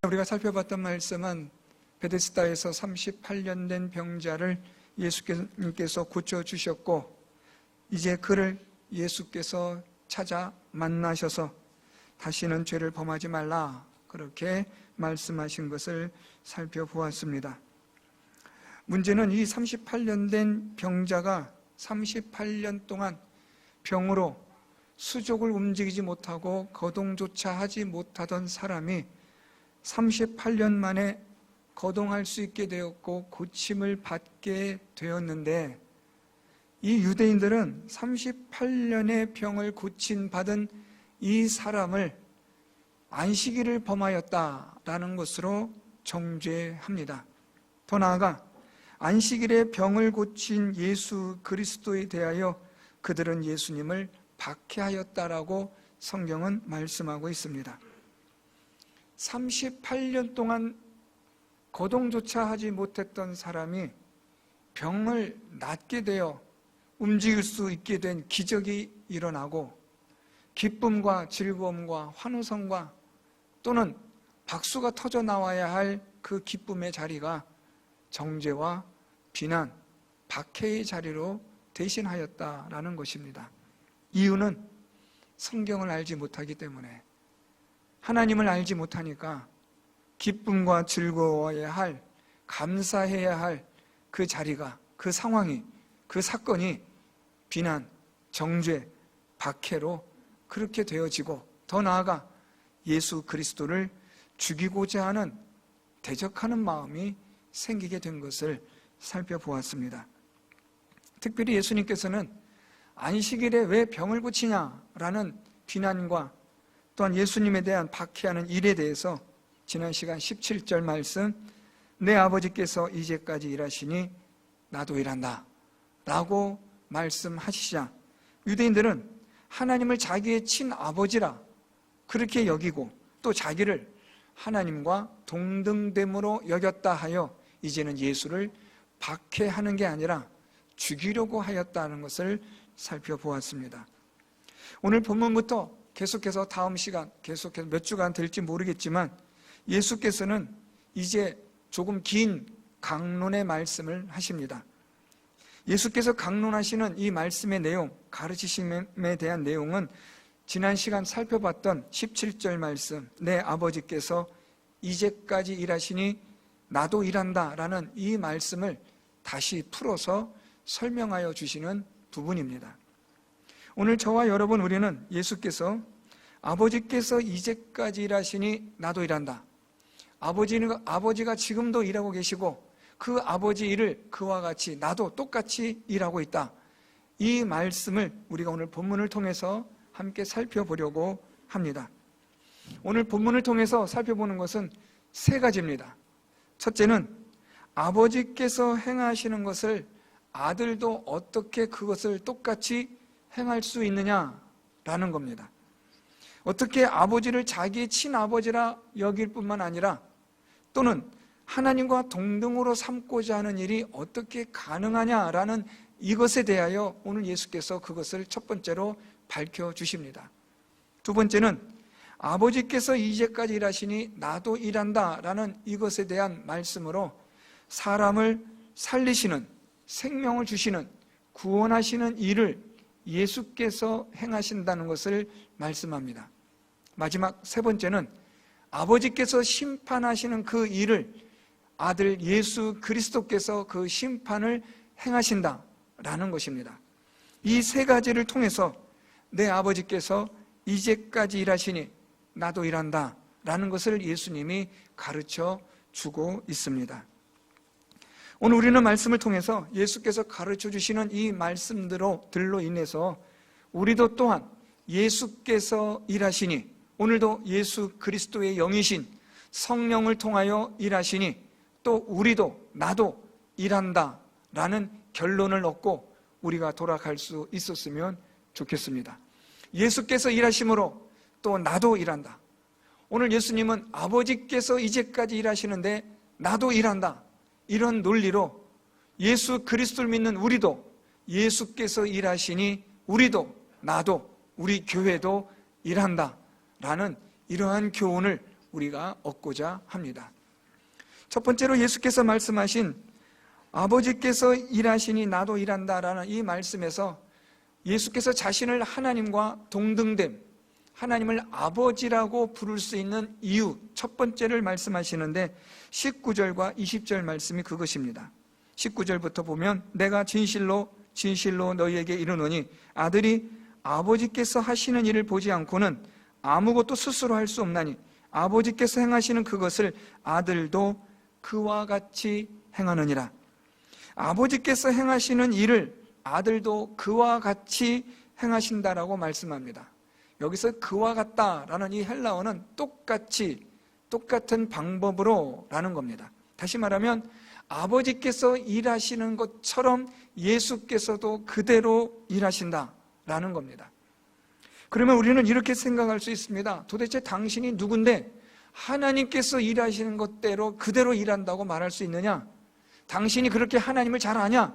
우리가 살펴봤던 말씀은 베데스다에서 38년 된 병자를 예수님께서 고쳐주셨고, 이제 그를 예수께서 찾아 만나셔서 다시는 죄를 범하지 말라, 그렇게 말씀하신 것을 살펴보았습니다. 문제는 이 38년 된 병자가 38년 동안 병으로 수족을 움직이지 못하고 거동조차 하지 못하던 사람이 38년 만에 거동할 수 있게 되었고 고침을 받게 되었는데, 이 유대인들은 38년의 병을 고침받은 이 사람을 안식일을 범하였다라는 것으로 정죄합니다. 더 나아가 안식일에 병을 고친 예수 그리스도에 대하여 그들은 예수님을 박해하였다라고 성경은 말씀하고 있습니다. 38년 동안 거동조차 하지 못했던 사람이 병을 낫게 되어 움직일 수 있게 된 기적이 일어나고, 기쁨과 즐거움과 환호성과 또는 박수가 터져 나와야 할 그 기쁨의 자리가 정죄와 비난, 박해의 자리로 대신하였다라는 것입니다. 이유는 성경을 알지 못하기 때문에, 하나님을 알지 못하니까 기쁨과 즐거워야 할, 감사해야 할 그 자리가, 그 상황이, 그 사건이 비난, 정죄, 박해로 그렇게 되어지고, 더 나아가 예수 그리스도를 죽이고자 하는, 대적하는 마음이 생기게 된 것을 살펴보았습니다. 특별히 예수님께서는 안식일에 왜 병을 고치냐라는 비난과 또한 예수님에 대한 박해하는 일에 대해서 지난 시간 17절 말씀, 내 아버지께서 이제까지 일하시니 나도 일한다 라고 말씀하시자, 유대인들은 하나님을 자기의 친아버지라 그렇게 여기고 또 자기를 하나님과 동등됨으로 여겼다 하여 이제는 예수를 박해하는 게 아니라 죽이려고 하였다는 것을 살펴보았습니다. 오늘 본문부터 계속해서 다음 시간, 계속해서 몇 주간 될지 모르겠지만 예수께서는 이제 조금 긴 강론의 말씀을 하십니다. 예수께서 강론하시는 이 말씀의 내용, 가르치심에 대한 내용은 지난 시간 살펴봤던 17절 말씀, 내 아버지께서 이제까지 일하시니 나도 일한다 라는 이 말씀을 다시 풀어서 설명하여 주시는 부분입니다. 오늘 저와 여러분, 우리는 예수께서 아버지께서 이제까지 일하시니 나도 일한다, 아버지가 지금도 일하고 계시고 그 아버지 일을 그와 같이 나도 똑같이 일하고 있다, 이 말씀을 우리가 오늘 본문을 통해서 함께 살펴보려고 합니다. 오늘 본문을 통해서 살펴보는 것은 세 가지입니다. 첫째는 아버지께서 행하시는 것을 아들도 어떻게 그것을 똑같이 행할 수 있느냐라는 겁니다. 어떻게 아버지를 자기의 친아버지라 여길 뿐만 아니라 또는 하나님과 동등으로 삼고자 하는 일이 어떻게 가능하냐라는 이것에 대하여 오늘 예수께서 그것을 첫 번째로 밝혀주십니다. 두 번째는 아버지께서 이제까지 일하시니 나도 일한다 라는 이것에 대한 말씀으로 사람을 살리시는, 생명을 주시는, 구원하시는 일을 예수께서 행하신다는 것을 말씀합니다. 마지막 세 번째는 아버지께서 심판하시는 그 일을 아들 예수 그리스도께서 그 심판을 행하신다라는 것입니다. 이 세 가지를 통해서 내 아버지께서 이제까지 일하시니 나도 일한다 라는 것을 예수님이 가르쳐 주고 있습니다. 오늘 우리는 말씀을 통해서 예수께서 가르쳐 주시는 이 말씀들로 인해서 우리도 또한 예수께서 일하시니, 오늘도 예수 그리스도의 영이신 성령을 통하여 일하시니 또 우리도 나도 일한다 라는 결론을 얻고 우리가 돌아갈 수 있었으면 좋겠습니다. 예수께서 일하심으로 또 나도 일한다. 오늘 예수님은 아버지께서 이제까지 일하시는데 나도 일한다, 이런 논리로 예수 그리스도를 믿는 우리도 예수께서 일하시니 우리도 나도 우리 교회도 일한다 라는 이러한 교훈을 우리가 얻고자 합니다. 첫 번째로 예수께서 말씀하신 아버지께서 일하시니 나도 일한다라는 이 말씀에서 예수께서 자신을 하나님과 동등됨, 하나님을 아버지라고 부를 수 있는 이유 첫 번째를 말씀하시는데 19절과 20절 말씀이 그것입니다. 19절부터 보면 내가 진실로 너희에게 이르노니 아들이 아버지께서 하시는 일을 보지 않고는 아무것도 스스로 할 수 없나니 아버지께서 행하시는 그것을 아들도 그와 같이 행하느니라. 아버지께서 행하시는 일을 아들도 그와 같이 행하신다라고 말씀합니다. 여기서 그와 같다라는 이 헬라어는 똑같은 방법으로 라는 겁니다. 다시 말하면 아버지께서 일하시는 것처럼 예수께서도 그대로 일하신다라는 겁니다. 그러면 우리는 이렇게 생각할 수 있습니다. 도대체 당신이 누군데 하나님께서 일하시는 것대로 그대로 일한다고 말할 수 있느냐? 당신이 그렇게 하나님을 잘 아냐?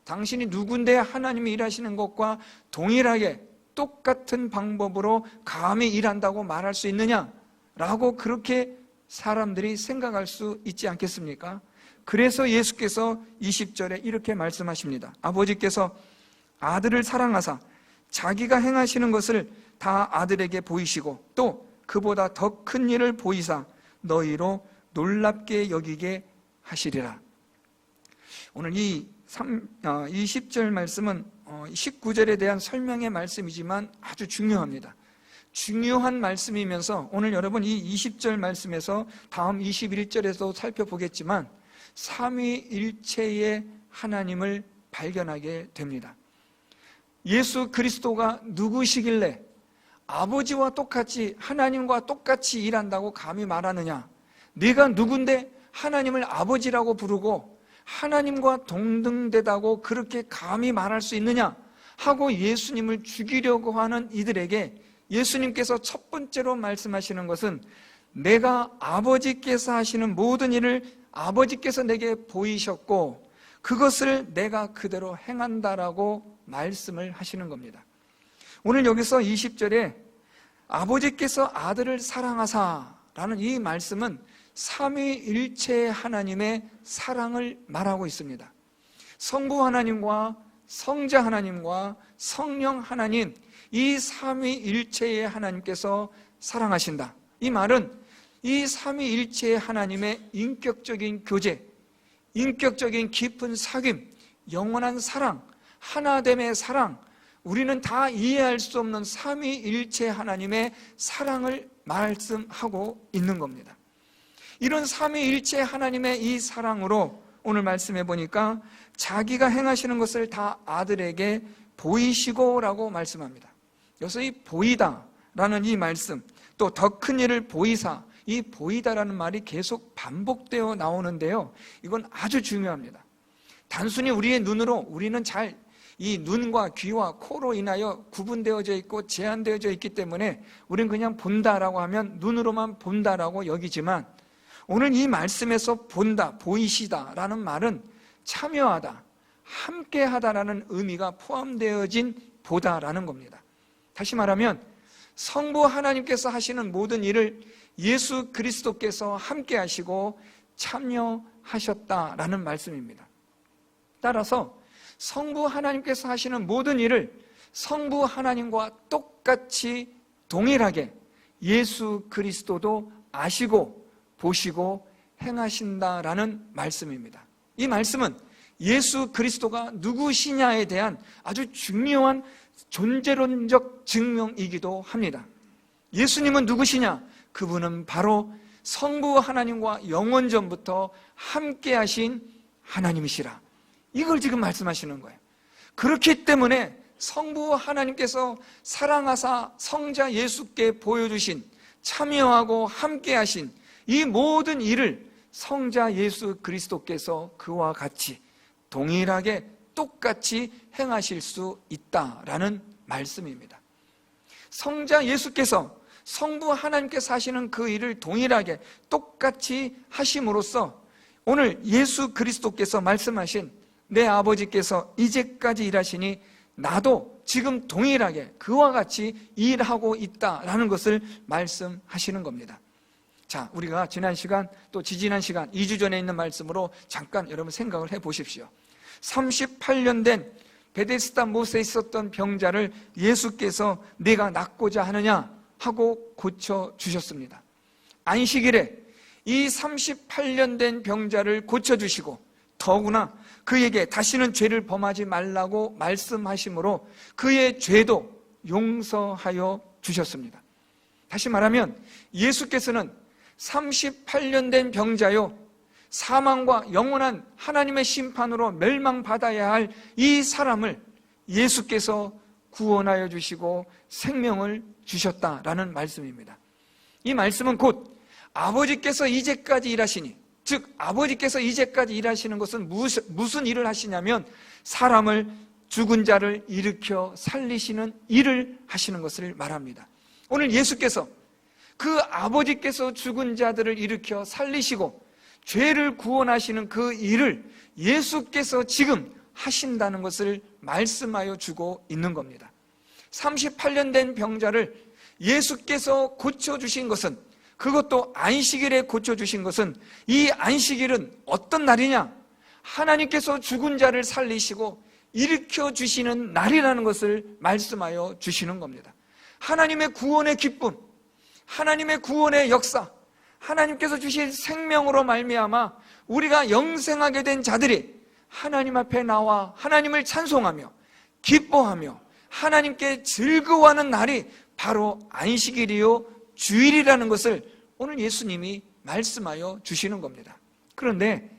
당신이 누군데 하나님이 일하시는 것과 동일하게 똑같은 방법으로 감히 일한다고 말할 수 있느냐? 라고 그렇게 사람들이 생각할 수 있지 않겠습니까? 그래서 예수께서 20절에 이렇게 말씀하십니다. 아버지께서 아들을 사랑하사 자기가 행하시는 것을 다 아들에게 보이시고 또 그보다 더 큰 일을 보이사 너희로 놀랍게 여기게 하시리라. 오늘 이 20절 말씀은 19절에 대한 설명의 말씀이지만 아주 중요합니다. 중요한 말씀이면서 오늘 여러분 이 20절 말씀에서 다음 21절에서 살펴보겠지만 삼위일체의 하나님을 발견하게 됩니다. 예수 그리스도가 누구시길래 아버지와 똑같이 하나님과 똑같이 일한다고 감히 말하느냐? 네가 누군데 하나님을 아버지라고 부르고 하나님과 동등되다고 그렇게 감히 말할 수 있느냐? 하고 예수님을 죽이려고 하는 이들에게 예수님께서 첫 번째로 말씀하시는 것은 내가 아버지께서 하시는 모든 일을 아버지께서 내게 보이셨고 그것을 내가 그대로 행한다라고 말씀을 하시는 겁니다. 오늘 여기서 20절에 아버지께서 아들을 사랑하사라는 이 말씀은 삼위일체의 하나님의 사랑을 말하고 있습니다. 성부 하나님과 성자 하나님과 성령 하나님, 이 삼위일체의 하나님께서 사랑하신다. 이 말은 이 삼위일체의 하나님의 인격적인 교제, 인격적인 깊은 사귐, 영원한 사랑, 하나됨의 사랑, 우리는 다 이해할 수 없는 삼위일체 하나님의 사랑을 말씀하고 있는 겁니다. 이런 삼위일체 하나님의 이 사랑으로 오늘 말씀해 보니까 자기가 행하시는 것을 다 아들에게 보이시고라고 말씀합니다. 여기서 이 보이다라는 이 말씀, 또 더 큰 일을 보이사, 이 보이다라는 말이 계속 반복되어 나오는데요, 이건 아주 중요합니다. 단순히 우리의 눈으로 우리는 잘 이 눈과 귀와 코로 인하여 구분되어져 있고 제한되어져 있기 때문에 우리는 그냥 본다라고 하면 눈으로만 본다라고 여기지만 오늘 이 말씀에서 본다, 보이시다라는 말은 참여하다, 함께하다라는 의미가 포함되어진 보다라는 겁니다. 다시 말하면 성부 하나님께서 하시는 모든 일을 예수 그리스도께서 함께 하시고 참여하셨다라는 말씀입니다. 따라서 성부 하나님께서 하시는 모든 일을 성부 하나님과 똑같이 동일하게 예수 그리스도도 아시고 보시고 행하신다라는 말씀입니다. 이 말씀은 예수 그리스도가 누구시냐에 대한 아주 중요한 존재론적 증명이기도 합니다. 예수님은 누구시냐? 그분은 바로 성부 하나님과 영원전부터 함께 하신 하나님이시라. 이걸 지금 말씀하시는 거예요. 그렇기 때문에 성부 하나님께서 사랑하사 성자 예수께 보여주신, 참여하고 함께 하신 이 모든 일을 성자 예수 그리스도께서 그와 같이 동일하게 똑같이 행하실 수 있다라는 말씀입니다. 성자 예수께서 성부 하나님께서 하시는 그 일을 동일하게 똑같이 하심으로써 오늘 예수 그리스도께서 말씀하신 내 아버지께서 이제까지 일하시니 나도 지금 동일하게 그와 같이 일하고 있다라는 것을 말씀하시는 겁니다. 자, 우리가 지난 시간 또 지지난 시간 2주 전에 있는 말씀으로 잠깐 여러분 생각을 해 보십시오. 38년 된 베데스다 못에 있었던 병자를 예수께서 내가 낫고자 하느냐 하고 고쳐주셨습니다. 안식일에 이 38년 된 병자를 고쳐주시고 더구나 그에게 다시는 죄를 범하지 말라고 말씀하심으로 그의 죄도 용서하여 주셨습니다. 다시 말하면 예수께서는 38년 된 병자요, 사망과 영원한 하나님의 심판으로 멸망받아야 할 이 사람을 예수께서 구원하여 주시고 생명을 주셨다라는 말씀입니다. 이 말씀은 곧 아버지께서 이제까지 일하시니, 즉 아버지께서 이제까지 일하시는 것은 무슨 일을 하시냐면 사람을, 죽은 자를 일으켜 살리시는 일을 하시는 것을 말합니다. 오늘 예수께서 그 아버지께서 죽은 자들을 일으켜 살리시고 죄를 구원하시는 그 일을 예수께서 지금 하신다는 것을 말씀하여 주고 있는 겁니다. 38년 된 병자를 예수께서 고쳐주신 것은, 그것도 안식일에 고쳐주신 것은, 이 안식일은 어떤 날이냐? 하나님께서 죽은 자를 살리시고 일으켜 주시는 날이라는 것을 말씀하여 주시는 겁니다. 하나님의 구원의 기쁨, 하나님의 구원의 역사, 하나님께서 주신 생명으로 말미암아 우리가 영생하게 된 자들이 하나님 앞에 나와 하나님을 찬송하며 기뻐하며 하나님께 즐거워하는 날이 바로 안식일이요 주일이라는 것을 오늘 예수님이 말씀하여 주시는 겁니다. 그런데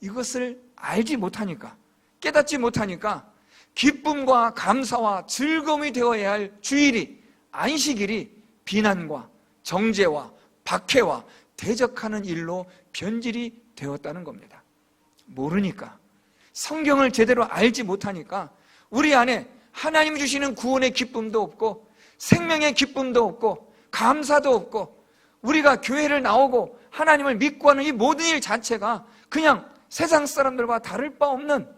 이것을 알지 못하니까, 깨닫지 못하니까 기쁨과 감사와 즐거움이 되어야 할 주일이, 안식일이 비난과 정죄와 박해와 대적하는 일로 변질이 되었다는 겁니다. 모르니까, 성경을 제대로 알지 못하니까 우리 안에 하나님이 주시는 구원의 기쁨도 없고 생명의 기쁨도 없고 감사도 없고, 우리가 교회를 나오고 하나님을 믿고 하는 이 모든 일 자체가 그냥 세상 사람들과 다를 바 없는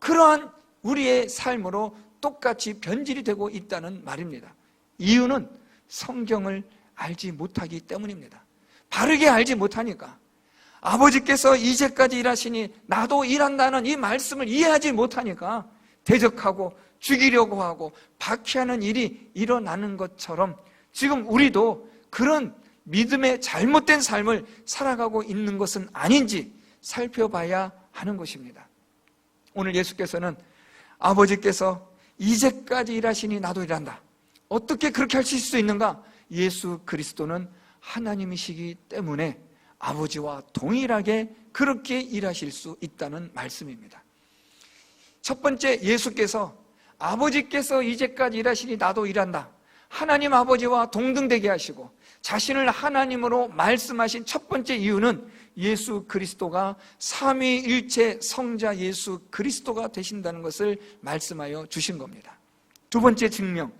그러한 우리의 삶으로 똑같이 변질이 되고 있다는 말입니다. 이유는 성경을 알지 못하기 때문입니다. 바르게 알지 못하니까, 아버지께서 이제까지 일하시니 나도 일한다는 이 말씀을 이해하지 못하니까 대적하고 죽이려고 하고 박해하는 일이 일어나는 것처럼 지금 우리도 그런 믿음의 잘못된 삶을 살아가고 있는 것은 아닌지 살펴봐야 하는 것입니다. 오늘 예수께서는 아버지께서 이제까지 일하시니 나도 일한다. 어떻게 그렇게 하실 수 있는가? 예수 그리스도는 하나님이시기 때문에 아버지와 동일하게 그렇게 일하실 수 있다는 말씀입니다. 첫 번째, 예수께서 아버지께서 이제까지 일하시니 나도 일한다, 하나님 아버지와 동등되게 하시고 자신을 하나님으로 말씀하신 첫 번째 이유는 예수 그리스도가 삼위일체 성자 예수 그리스도가 되신다는 것을 말씀하여 주신 겁니다. 두 번째 증명,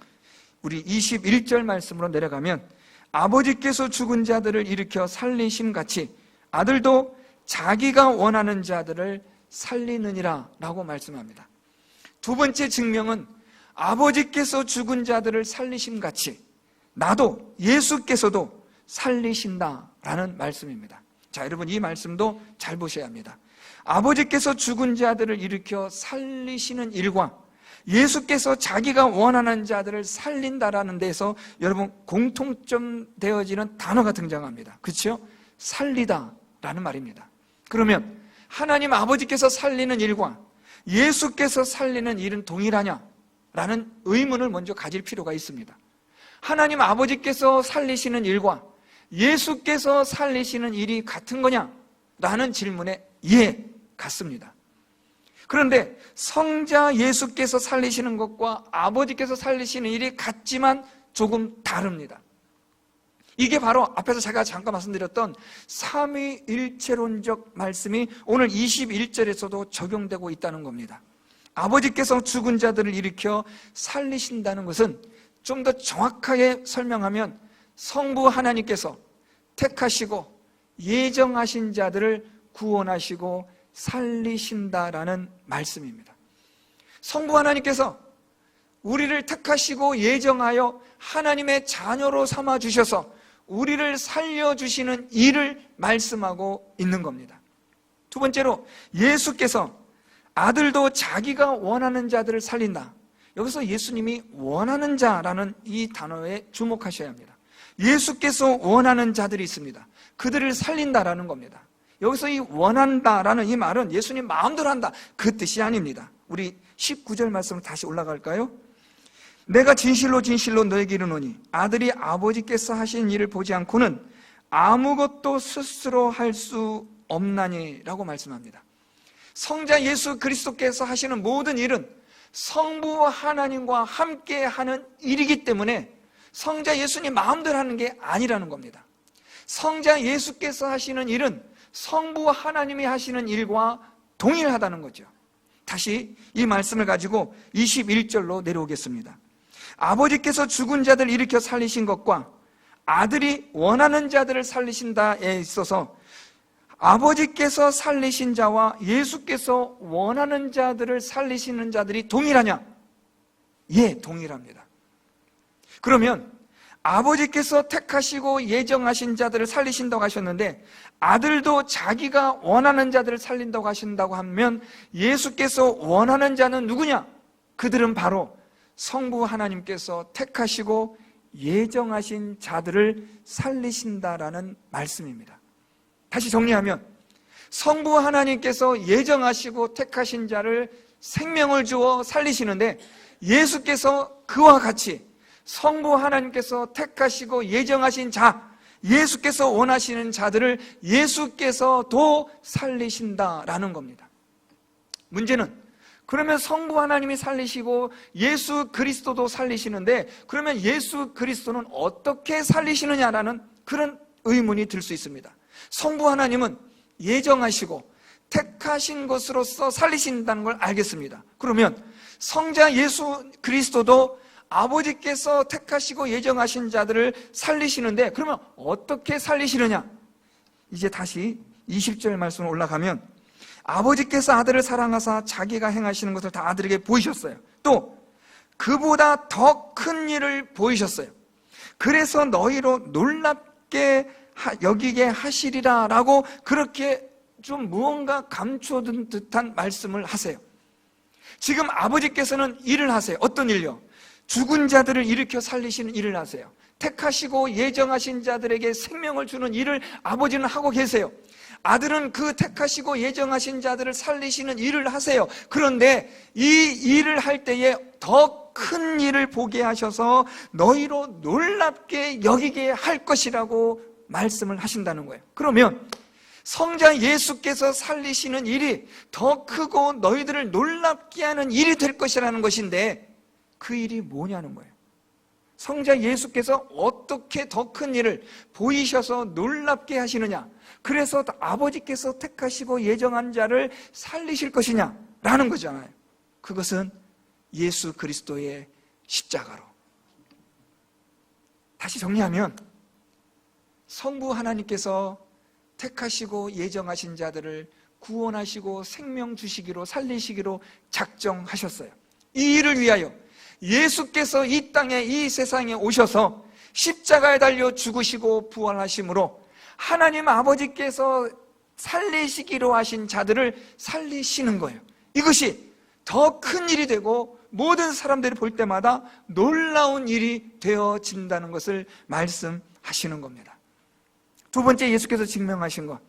우리 21절 말씀으로 내려가면 아버지께서 죽은 자들을 일으켜 살리심 같이 아들도 자기가 원하는 자들을 살리느니라 라고 말씀합니다. 두 번째 증명은 아버지께서 죽은 자들을 살리심 같이 나도, 예수께서도 살리신다라는 말씀입니다. 자, 여러분 이 말씀도 잘 보셔야 합니다. 아버지께서 죽은 자들을 일으켜 살리시는 일과 예수께서 자기가 원하는 자들을 살린다라는 데서 여러분 공통점 되어지는 단어가 등장합니다. 그렇죠? 살리다라는 말입니다. 그러면 하나님 아버지께서 살리는 일과 예수께서 살리는 일은 동일하냐? 라는 의문을 먼저 가질 필요가 있습니다. 하나님 아버지께서 살리시는 일과 예수께서 살리시는 일이 같은 거냐? 라는 질문에 예, 같습니다. 그런데 성자 예수께서 살리시는 것과 아버지께서 살리시는 일이 같지만 조금 다릅니다. 이게 바로 앞에서 제가 잠깐 말씀드렸던 삼위일체론적 말씀이 오늘 21절에서도 적용되고 있다는 겁니다. 아버지께서 죽은 자들을 일으켜 살리신다는 것은 좀 더 정확하게 설명하면 성부 하나님께서 택하시고 예정하신 자들을 구원하시고 살리신다라는 말씀입니다. 성부 하나님께서 우리를 택하시고 예정하여 하나님의 자녀로 삼아 주셔서 우리를 살려주시는 일을 말씀하고 있는 겁니다. 두 번째로 예수께서 아들도 자기가 원하는 자들을 살린다. 여기서 예수님이 원하는 자라는 이 단어에 주목하셔야 합니다. 예수께서 원하는 자들이 있습니다. 그들을 살린다라는 겁니다. 여기서 이 원한다라는 이 말은 예수님 마음대로 한다, 그 뜻이 아닙니다. 우리 19절 말씀으로 다시 올라갈까요? 내가 진실로 진실로 너에게 이르노니 아들이 아버지께서 하신 일을 보지 않고는 아무것도 스스로 할 수 없나니 라고 말씀합니다. 성자 예수 그리스도께서 하시는 모든 일은 성부 하나님과 함께 하는 일이기 때문에 성자 예수님 마음대로 하는 게 아니라는 겁니다. 성자 예수께서 하시는 일은 성부 하나님이 하시는 일과 동일하다는 거죠. 다시 이 말씀을 가지고 21절로 내려오겠습니다. 아버지께서 죽은 자들 일으켜 살리신 것과 아들이 원하는 자들을 살리신다에 있어서 아버지께서 살리신 자와 예수께서 원하는 자들을 살리시는 자들이 동일하냐? 예, 동일합니다. 그러면 아버지께서 택하시고 예정하신 자들을 살리신다고 하셨는데 아들도 자기가 원하는 자들을 살린다고 하신다고 하면 예수께서 원하는 자는 누구냐? 그들은 바로 성부 하나님께서 택하시고 예정하신 자들을 살리신다라는 말씀입니다. 다시 정리하면 성부 하나님께서 예정하시고 택하신 자를 생명을 주어 살리시는데 예수께서 그와 같이 성부 하나님께서 택하시고 예정하신 자, 예수께서 원하시는 자들을 예수께서도 살리신다라는 겁니다. 문제는 그러면 성부 하나님이 살리시고 예수 그리스도도 살리시는데 그러면 예수 그리스도는 어떻게 살리시느냐라는 그런 의문이 들 수 있습니다. 성부 하나님은 예정하시고 택하신 것으로서 살리신다는 걸 알겠습니다. 그러면 성자 예수 그리스도도 아버지께서 택하시고 예정하신 자들을 살리시는데 그러면 어떻게 살리시느냐? 이제 다시 20절 말씀으로 올라가면 아버지께서 아들을 사랑하사 자기가 행하시는 것을 다 아들에게 보이셨어요. 또 그보다 더 큰 일을 보이셨어요. 그래서 너희로 놀랍게 여기게 하시리라 라고 그렇게 좀 무언가 감춰둔 듯한 말씀을 하세요. 지금 아버지께서는 일을 하세요. 어떤 일요? 죽은 자들을 일으켜 살리시는 일을 하세요. 택하시고 예정하신 자들에게 생명을 주는 일을 아버지는 하고 계세요. 아들은 그 택하시고 예정하신 자들을 살리시는 일을 하세요. 그런데 이 일을 할 때에 더 큰 일을 보게 하셔서 너희로 놀랍게 여기게 할 것이라고 말씀을 하신다는 거예요. 그러면 성자 예수께서 살리시는 일이 더 크고 너희들을 놀랍게 하는 일이 될 것이라는 것인데 그 일이 뭐냐는 거예요. 성자 예수께서 어떻게 더 큰 일을 보이셔서 놀랍게 하시느냐, 그래서 아버지께서 택하시고 예정한 자를 살리실 것이냐라는 거잖아요. 그것은 예수 그리스도의 십자가로. 다시 정리하면 성부 하나님께서 택하시고 예정하신 자들을 구원하시고 생명 주시기로 살리시기로 작정하셨어요. 이 일을 위하여 예수께서 이 땅에 이 세상에 오셔서 십자가에 달려 죽으시고 부활하심으로 하나님 아버지께서 살리시기로 하신 자들을 살리시는 거예요. 이것이 더 큰 일이 되고 모든 사람들이 볼 때마다 놀라운 일이 되어진다는 것을 말씀하시는 겁니다. 두 번째, 예수께서 증명하신 것,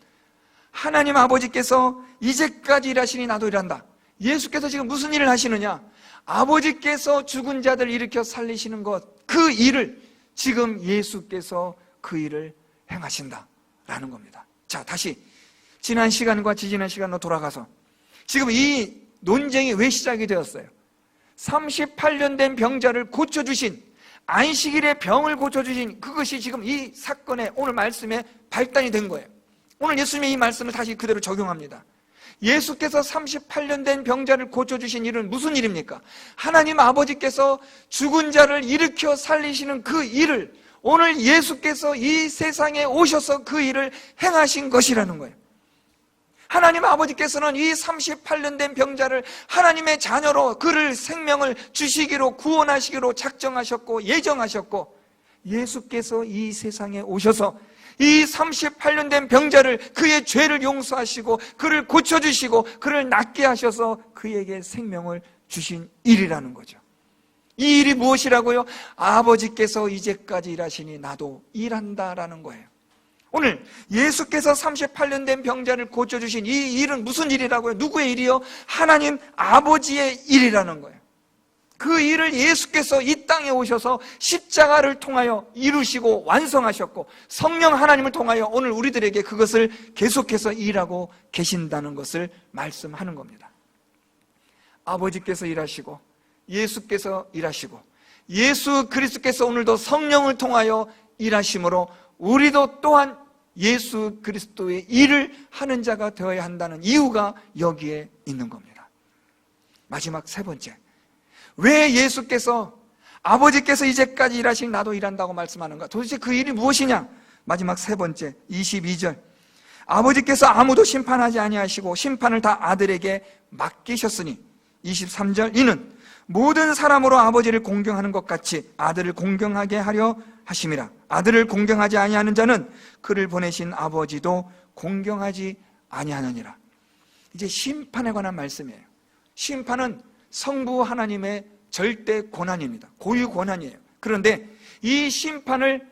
하나님 아버지께서 이제까지 일하시니 나도 일한다. 예수께서 지금 무슨 일을 하시느냐? 아버지께서 죽은 자들 일으켜 살리시는 것, 그 일을 지금 예수께서 그 일을 행하신다라는 겁니다. 자, 다시 지난 시간과 지지난 시간으로 돌아가서 지금 이 논쟁이 왜 시작이 되었어요? 38년 된 병자를 고쳐주신, 안식일에 병을 고쳐주신 그것이 지금 이 사건의 오늘 말씀에 발단이 된 거예요. 오늘 예수님의 이 말씀을 다시 그대로 적용합니다. 예수께서 38년 된 병자를 고쳐주신 일은 무슨 일입니까? 하나님 아버지께서 죽은 자를 일으켜 살리시는 그 일을 오늘 예수께서 이 세상에 오셔서 그 일을 행하신 것이라는 거예요. 하나님 아버지께서는 이 38년 된 병자를 하나님의 자녀로 그를 생명을 주시기로 구원하시기로 작정하셨고 예정하셨고 예수께서 이 세상에 오셔서 이 38년 된 병자를, 그의 죄를 용서하시고 그를 고쳐주시고 그를 낫게 하셔서 그에게 생명을 주신 일이라는 거죠. 이 일이 무엇이라고요? 아버지께서 이제까지 일하시니 나도 일한다라는 거예요. 오늘 예수께서 38년 된 병자를 고쳐주신 이 일은 무슨 일이라고요? 누구의 일이요? 하나님 아버지의 일이라는 거예요. 그 일을 예수께서 이 땅에 오셔서 십자가를 통하여 이루시고 완성하셨고, 성령 하나님을 통하여 오늘 우리들에게 그것을 계속해서 일하고 계신다는 것을 말씀하는 겁니다. 아버지께서 일하시고 예수께서 일하시고 예수 그리스도께서 오늘도 성령을 통하여 일하심으로 우리도 또한 예수 그리스도의 일을 하는 자가 되어야 한다는 이유가 여기에 있는 겁니다. 마지막 세 번째, 왜 예수께서 아버지께서 이제까지 일하시니 나도 일한다고 말씀하는가? 도대체 그 일이 무엇이냐? 마지막 세 번째 22절, 아버지께서 아무도 심판하지 아니하시고 심판을 다 아들에게 맡기셨으니 23절, 이는 모든 사람으로 아버지를 공경하는 것 같이 아들을 공경하게 하려 하심이라. 아들을 공경하지 아니하는 자는 그를 보내신 아버지도 공경하지 아니하느니라. 이제 심판에 관한 말씀이에요. 심판은 성부 하나님의 절대 권한입니다. 고유 권한이에요. 그런데 이 심판을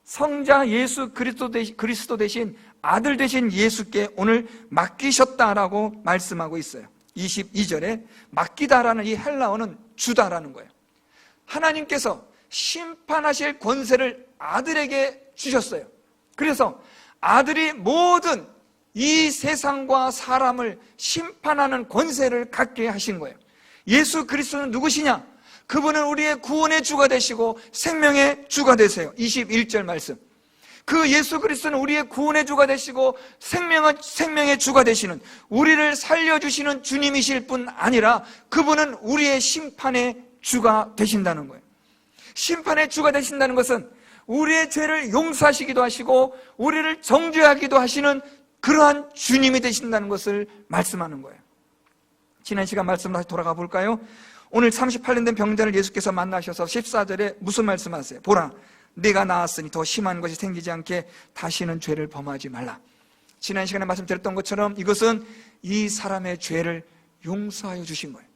성자 예수 그리스도 대신 아들 대신 예수께 오늘 맡기셨다라고 말씀하고 있어요. 22절에 맡기다라는 이 헬라어는 주다라는 거예요. 하나님께서 심판하실 권세를 아들에게 주셨어요. 그래서 아들이 모든 이 세상과 사람을 심판하는 권세를 갖게 하신 거예요. 예수 그리스도는 누구시냐? 그분은 우리의 구원의 주가 되시고 생명의 주가 되세요. 21절 말씀, 그 예수 그리스도는 우리의 구원의 주가 되시고 생명의 주가 되시는, 우리를 살려주시는 주님이실 뿐 아니라 그분은 우리의 심판의 주가 되신다는 거예요. 심판의 주가 되신다는 것은 우리의 죄를 용서하시기도 하시고 우리를 정죄하기도 하시는 그러한 주님이 되신다는 것을 말씀하는 거예요. 지난 시간 말씀 다시 돌아가 볼까요? 오늘 38년 된 병자를 예수께서 만나셔서 14절에 무슨 말씀하세요? 보라, 내가 나았으니 더 심한 것이 생기지 않게 다시는 죄를 범하지 말라. 지난 시간에 말씀드렸던 것처럼 이것은 이 사람의 죄를 용서하여 주신 거예요.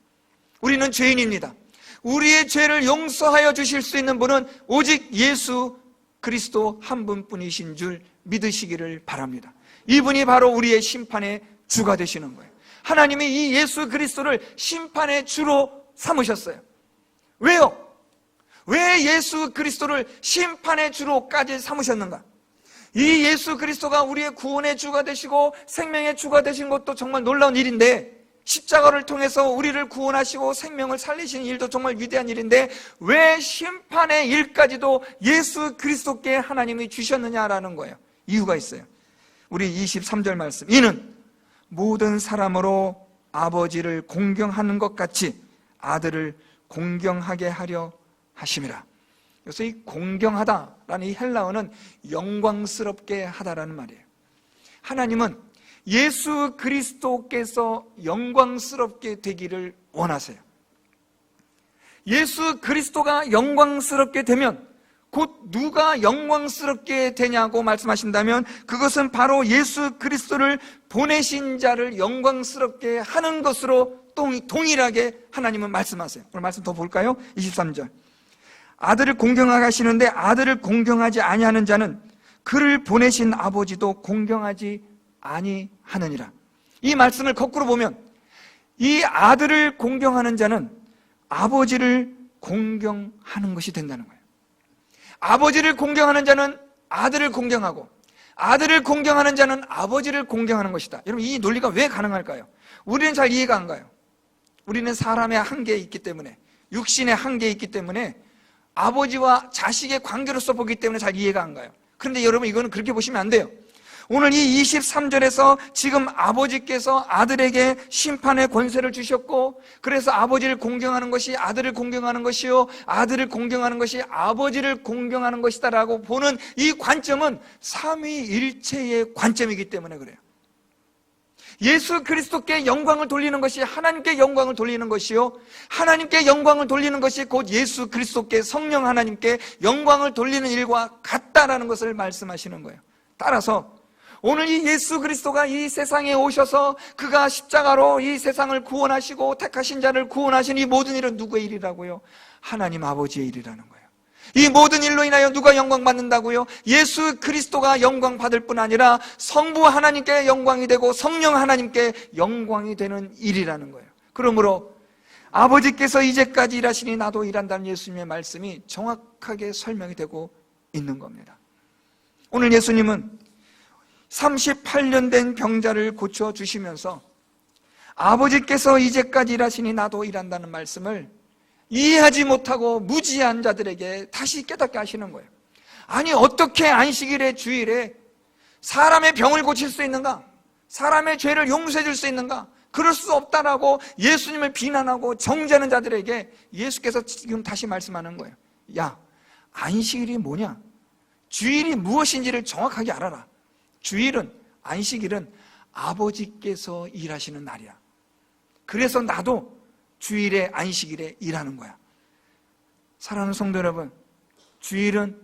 우리는 죄인입니다. 우리의 죄를 용서하여 주실 수 있는 분은 오직 예수 그리스도 한 분뿐이신 줄 믿으시기를 바랍니다. 이분이 바로 우리의 심판의 주가 되시는 거예요. 하나님이 이 예수 그리스도를 심판의 주로 삼으셨어요. 왜요? 왜 예수 그리스도를 심판의 주로까지 삼으셨는가? 이 예수 그리스도가 우리의 구원의 주가 되시고 생명의 주가 되신 것도 정말 놀라운 일인데, 십자가를 통해서 우리를 구원하시고 생명을 살리시는 일도 정말 위대한 일인데 왜 심판의 일까지도 예수 그리스도께 하나님이 주셨느냐라는 거예요. 이유가 있어요. 우리 23절 말씀, 이는 모든 사람으로 아버지를 공경하는 것 같이 아들을 공경하게 하려 하심이라. 그래서 이 공경하다라는 이 헬라어는 영광스럽게 하다라는 말이에요. 하나님은 예수 그리스도께서 영광스럽게 되기를 원하세요. 예수 그리스도가 영광스럽게 되면 곧 누가 영광스럽게 되냐고 말씀하신다면 그것은 바로 예수 그리스도를 보내신 자를 영광스럽게 하는 것으로 동일하게 하나님은 말씀하세요. 오늘 말씀 더 볼까요? 23절, 아들을 공경하게 하시는데 아들을 공경하지 아니하는 자는 그를 보내신 아버지도 공경하지 아니하느니라. 이 말씀을 거꾸로 보면 이 아들을 공경하는 자는 아버지를 공경하는 것이 된다는 거예요. 아버지를 공경하는 자는 아들을 공경하고 아들을 공경하는 자는 아버지를 공경하는 것이다. 여러분, 이 논리가 왜 가능할까요? 우리는 잘 이해가 안 가요. 우리는 사람의 한계에 있기 때문에, 육신의 한계에 있기 때문에 아버지와 자식의 관계로서 보기 때문에 잘 이해가 안 가요. 그런데 여러분, 이거는 그렇게 보시면 안 돼요. 오늘 이 23절에서 지금 아버지께서 아들에게 심판의 권세를 주셨고, 그래서 아버지를 공경하는 것이 아들을 공경하는 것이요, 아들을 공경하는 것이 아버지를 공경하는 것이다라고 보는 이 관점은 삼위일체의 관점이기 때문에 그래요. 예수 그리스도께 영광을 돌리는 것이 하나님께 영광을 돌리는 것이요, 하나님께 영광을 돌리는 것이 곧 예수 그리스도께, 성령 하나님께 영광을 돌리는 일과 같다라는 것을 말씀하시는 거예요. 따라서 오늘 이 예수 그리스도가 이 세상에 오셔서 그가 십자가로 이 세상을 구원하시고 택하신 자를 구원하신 이 모든 일은 누구의 일이라고요? 하나님 아버지의 일이라는 거예요. 이 모든 일로 인하여 누가 영광 받는다고요? 예수 그리스도가 영광 받을 뿐 아니라 성부 하나님께 영광이 되고 성령 하나님께 영광이 되는 일이라는 거예요. 그러므로 아버지께서 이제까지 일하시니 나도 일한다는 예수님의 말씀이 정확하게 설명이 되고 있는 겁니다. 오늘 예수님은 38년 된 병자를 고쳐주시면서 아버지께서 이제까지 일하시니 나도 일한다는 말씀을 이해하지 못하고 무지한 자들에게 다시 깨닫게 하시는 거예요. 아니, 어떻게 안식일에, 주일에 사람의 병을 고칠 수 있는가? 사람의 죄를 용서해 줄 수 있는가? 그럴 수 없다라고 예수님을 비난하고 정죄하는 자들에게 예수께서 지금 다시 말씀하는 거예요. 야, 안식일이 뭐냐? 주일이 무엇인지를 정확하게 알아라. 주일은, 안식일은 아버지께서 일하시는 날이야. 그래서 나도 주일에, 안식일에 일하는 거야. 사랑하는 성도 여러분, 주일은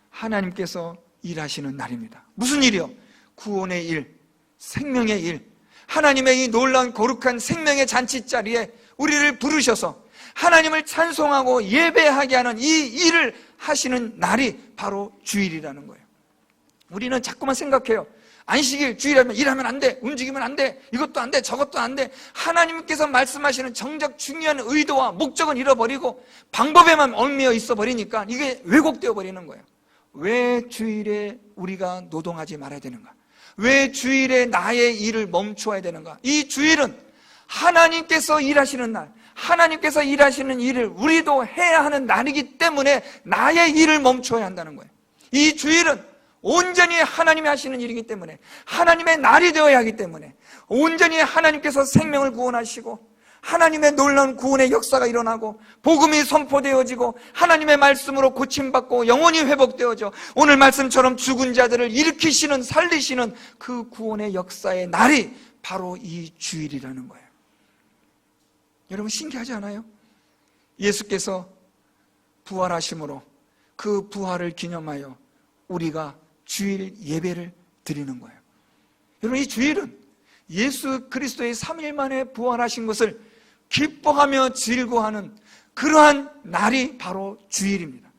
하나님께서 일하시는 날입니다. 무슨 일이요? 구원의 일, 생명의 일. 하나님의 이 놀라운 거룩한 생명의 잔치자리에 우리를 부르셔서 하나님을 찬송하고 예배하게 하는 이 일을 하시는 날이 바로 주일이라는 거예요. 우리는 자꾸만 생각해요. 안식일, 주일하면 일하면 안 돼, 움직이면 안 돼, 이것도 안 돼, 저것도 안 돼. 하나님께서 말씀하시는 정작 중요한 의도와 목적은 잃어버리고 방법에만 얽매여 있어 버리니까 이게 왜곡되어 버리는 거예요. 왜 주일에 우리가 노동하지 말아야 되는가? 왜 주일에 나의 일을 멈춰야 되는가? 이 주일은 하나님께서 일하시는 날, 하나님께서 일하시는 일을 우리도 해야 하는 날이기 때문에 나의 일을 멈춰야 한다는 거예요. 이 주일은 온전히 하나님이 하시는 일이기 때문에, 하나님의 날이 되어야 하기 때문에, 온전히 하나님께서 생명을 구원하시고 하나님의 놀라운 구원의 역사가 일어나고 복음이 선포되어지고 하나님의 말씀으로 고침받고 영혼이 회복되어져 오늘 말씀처럼 죽은 자들을 일으키시는, 살리시는 그 구원의 역사의 날이 바로 이 주일이라는 거예요. 여러분, 신기하지 않아요? 예수께서 부활하심으로 그 부활을 기념하여 우리가 주일 예배를 드리는 거예요. 여러분, 이 주일은 예수 그리스도의 3일 만에 부활하신 것을 기뻐하며 즐거워하는 그러한 날이 바로 주일입니다.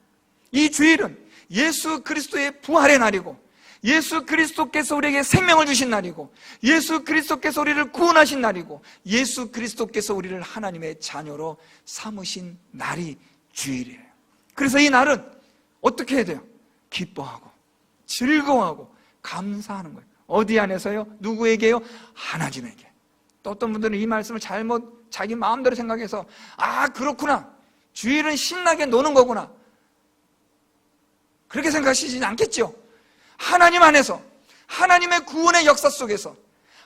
이 주일은 예수 그리스도의 부활의 날이고, 예수 그리스도께서 우리에게 생명을 주신 날이고, 예수 그리스도께서 우리를 구원하신 날이고, 예수 그리스도께서 우리를 하나님의 자녀로 삼으신 날이 주일이에요. 그래서 이 날은 어떻게 해야 돼요? 기뻐하고 즐거워하고 감사하는 거예요. 어디 안에서요? 누구에게요? 하나님에게. 또 어떤 분들은 이 말씀을 잘못 자기 마음대로 생각해서, 아, 그렇구나, 주일은 신나게 노는 거구나, 그렇게 생각하시지 않겠죠? 하나님 안에서, 하나님의 구원의 역사 속에서,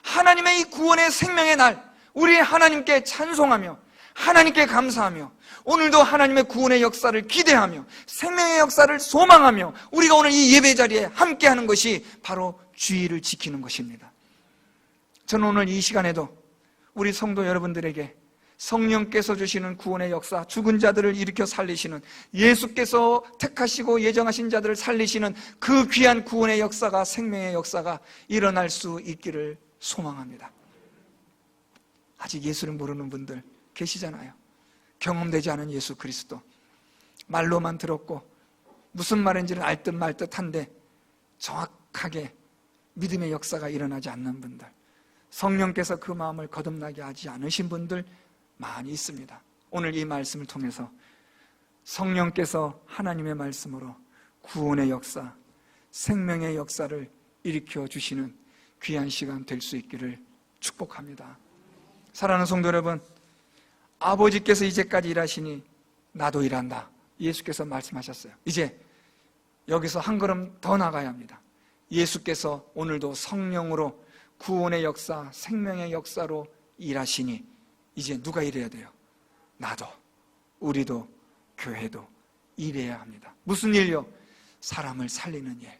하나님의 이 구원의 생명의 날, 우리 하나님께 찬송하며 하나님께 감사하며 오늘도 하나님의 구원의 역사를 기대하며 생명의 역사를 소망하며 우리가 오늘 이 예배 자리에 함께하는 것이 바로 주일을 지키는 것입니다. 저는 오늘 이 시간에도 우리 성도 여러분들에게 성령께서 주시는 구원의 역사, 죽은 자들을 일으켜 살리시는, 예수께서 택하시고 예정하신 자들을 살리시는 그 귀한 구원의 역사가, 생명의 역사가 일어날 수 있기를 소망합니다. 아직 예수를 모르는 분들 계시잖아요. 경험되지 않은 예수 그리스도, 말로만 들었고 무슨 말인지는 알 듯 말 듯한데 정확하게 믿음의 역사가 일어나지 않는 분들, 성령께서 그 마음을 거듭나게 하지 않으신 분들 많이 있습니다. 오늘 이 말씀을 통해서 성령께서 하나님의 말씀으로 구원의 역사, 생명의 역사를 일으켜 주시는 귀한 시간 될 수 있기를 축복합니다. 사랑하는 성도 여러분, 아버지께서 이제까지 일하시니 나도 일한다, 예수께서 말씀하셨어요. 이제 여기서 한 걸음 더 나가야 합니다. 예수께서 오늘도 성령으로 구원의 역사, 생명의 역사로 일하시니 이제 누가 일해야 돼요? 나도, 우리도, 교회도 일해야 합니다. 무슨 일요? 사람을 살리는 일,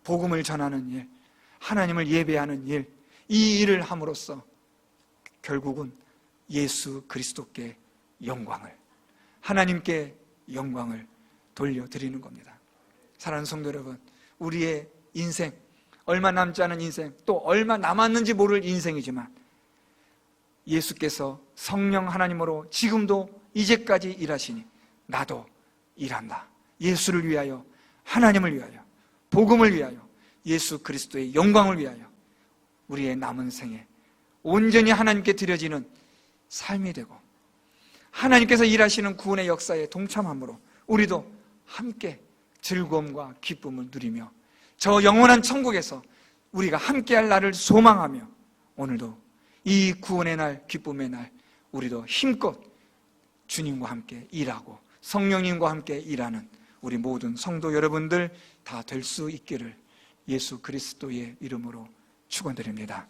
복음을 전하는 일, 하나님을 예배하는 일, 이 일을 함으로써 결국은 예수 그리스도께 영광을, 하나님께 영광을 돌려드리는 겁니다. 사랑하는 성도 여러분, 우리의 인생, 얼마 남지 않은 인생, 또 얼마 남았는지 모를 인생이지만 예수께서 성령 하나님으로 지금도 이제까지 일하시니 나도 일한다. 예수를 위하여, 하나님을 위하여, 복음을 위하여, 예수 그리스도의 영광을 위하여 우리의 남은 생에 온전히 하나님께 드려지는 삶이 되고, 하나님께서 일하시는 구원의 역사에 동참함으로 우리도 함께 즐거움과 기쁨을 누리며 저 영원한 천국에서 우리가 함께할 날을 소망하며, 오늘도 이 구원의 날, 기쁨의 날 우리도 힘껏 주님과 함께 일하고 성령님과 함께 일하는 우리 모든 성도 여러분들 다 될 수 있기를 예수 그리스도의 이름으로 축원드립니다.